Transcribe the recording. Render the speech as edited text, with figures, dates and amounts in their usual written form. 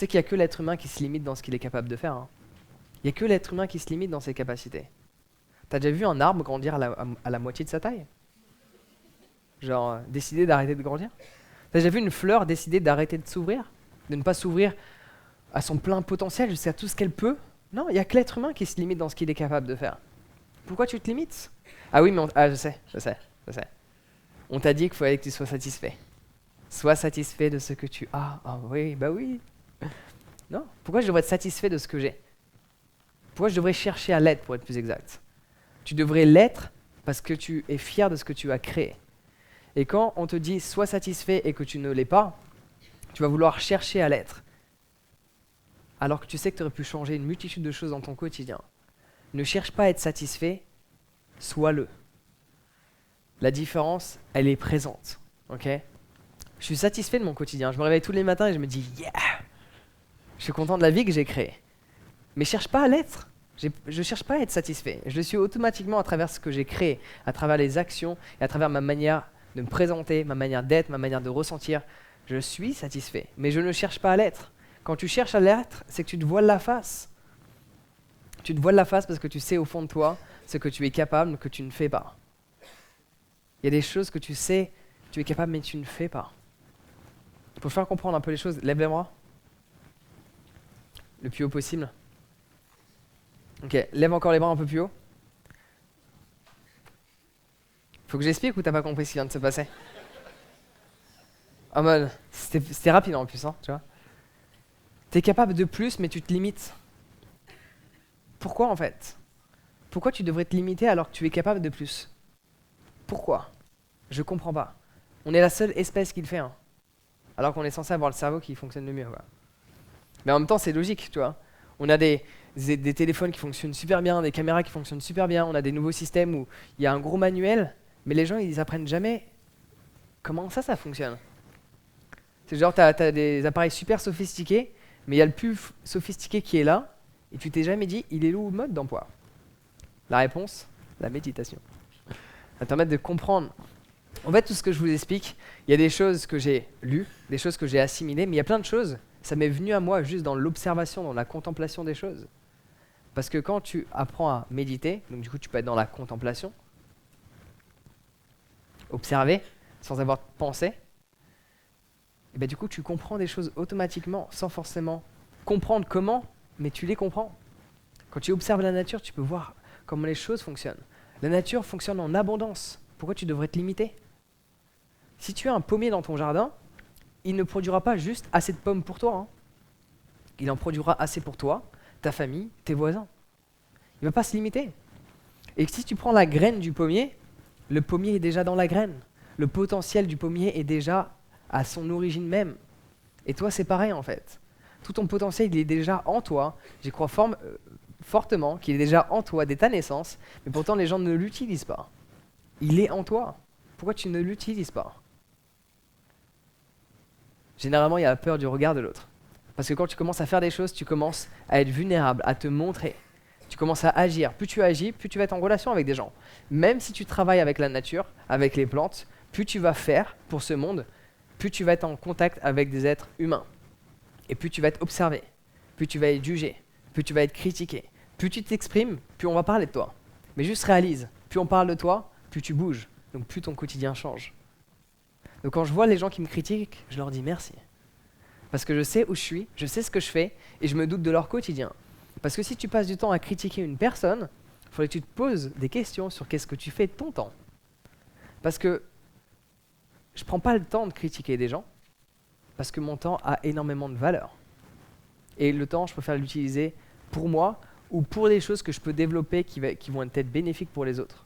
sais qu'il n'y a que l'être humain qui se limite dans ce qu'il est capable de faire. Hein. Il n'y a que l'être humain qui se limite dans ses capacités. T'as déjà vu un arbre grandir à la moitié de sa taille? Genre, décider d'arrêter de grandir? T'as déjà vu une fleur décider d'arrêter de s'ouvrir? De ne pas s'ouvrir à son plein potentiel, jusqu'à tout ce qu'elle peut? Non, il n'y a que l'être humain qui se limite dans ce qu'il est capable de faire. Pourquoi tu te limites? Ah oui, mais je sais. On t'a dit qu'il fallait que tu sois satisfait. Sois satisfait de ce que tu as. Ah oui, bah oui. Non, pourquoi je devrais être satisfait de ce que j'ai? Pourquoi je devrais chercher à l'être, pour être plus exact? Tu devrais l'être parce que tu es fier de ce que tu as créé. Et quand on te dit sois satisfait et que tu ne l'es pas, tu vas vouloir chercher à l'être. Alors que tu sais que tu aurais pu changer une multitude de choses dans ton quotidien. Ne cherche pas à être satisfait, sois-le. La différence, elle est présente. Ok? Je suis satisfait de mon quotidien. Je me réveille tous les matins et je me dis yeah! Je suis content de la vie que j'ai créée. Mais cherche pas à l'être. Je ne cherche pas à être satisfait. Je le suis automatiquement à travers ce que j'ai créé, à travers les actions et à travers ma manière de me présenter, ma manière d'être, ma manière de ressentir. Je suis satisfait, mais je ne cherche pas à l'être. Quand tu cherches à l'être, c'est que tu te voiles la face. Tu te voiles la face parce que tu sais au fond de toi ce que tu es capable, que tu ne fais pas. Il y a des choses que tu sais, tu es capable, mais tu ne fais pas. Pour faire comprendre un peu les choses, lève les bras. Le plus haut possible. Ok, lève encore les bras un peu plus haut. Faut que j'explique ou t'as pas compris ce qui vient de se passer? En mode, c'était rapide en plus, hein, tu vois. T'es capable de plus, mais tu te limites. Pourquoi en fait? Pourquoi tu devrais te limiter alors que tu es capable de plus? Pourquoi? Je comprends pas. On est la seule espèce qui le fait, hein. Alors qu'on est censé avoir le cerveau qui fonctionne le mieux, quoi. Mais en même temps, c'est logique, tu vois. On a des téléphones qui fonctionnent super bien, des caméras qui fonctionnent super bien, on a des nouveaux systèmes où il y a un gros manuel, mais les gens, ils apprennent jamais comment ça fonctionne. C'est genre, t'as des appareils super sophistiqués, mais il y a le plus sophistiqué qui est là, et tu t'es jamais dit, il est où le mode d'emploi? La réponse, la méditation. Ça va te permettre de comprendre. En fait, tout ce que je vous explique, il y a des choses que j'ai lues, des choses que j'ai assimilées, mais il y a plein de choses, ça m'est venu à moi juste dans l'observation, dans la contemplation des choses. Parce que quand tu apprends à méditer, donc du coup tu peux être dans la contemplation, observer, sans avoir de pensée, et bien du coup tu comprends des choses automatiquement, sans forcément comprendre comment, mais tu les comprends. Quand tu observes la nature, tu peux voir comment les choses fonctionnent. La nature fonctionne en abondance. Pourquoi tu devrais te limiter? Si tu as un pommier dans ton jardin, il ne produira pas juste assez de pommes pour toi. Hein. Il en produira assez pour toi, ta famille, tes voisins. Il ne va pas se limiter. Et si tu prends la graine du pommier, le pommier est déjà dans la graine. Le potentiel du pommier est déjà à son origine même. Et toi, c'est pareil en fait. Tout ton potentiel, il est déjà en toi. J'y crois fortement qu'il est déjà en toi dès ta naissance, mais pourtant les gens ne l'utilisent pas. Il est en toi. Pourquoi tu ne l'utilises pas? Généralement, il y a la peur du regard de l'autre. Parce que quand tu commences à faire des choses, tu commences à être vulnérable, à te montrer. Tu commences à agir. Plus tu agis, plus tu vas être en relation avec des gens. Même si tu travailles avec la nature, avec les plantes, plus tu vas faire pour ce monde, plus tu vas être en contact avec des êtres humains. Et plus tu vas être observé, plus tu vas être jugé, plus tu vas être critiqué. Plus tu t'exprimes, plus on va parler de toi. Mais juste réalise, plus on parle de toi, plus tu bouges. Donc plus ton quotidien change. Donc quand je vois les gens qui me critiquent, je leur dis merci. Parce que je sais où je suis, je sais ce que je fais, et je me doute de leur quotidien. Parce que si tu passes du temps à critiquer une personne, il faudrait que tu te poses des questions sur qu'est-ce que tu fais de ton temps. Parce que je ne prends pas le temps de critiquer des gens, parce que mon temps a énormément de valeur. Et le temps, je préfère l'utiliser pour moi, ou pour des choses que je peux développer qui vont être bénéfiques pour les autres.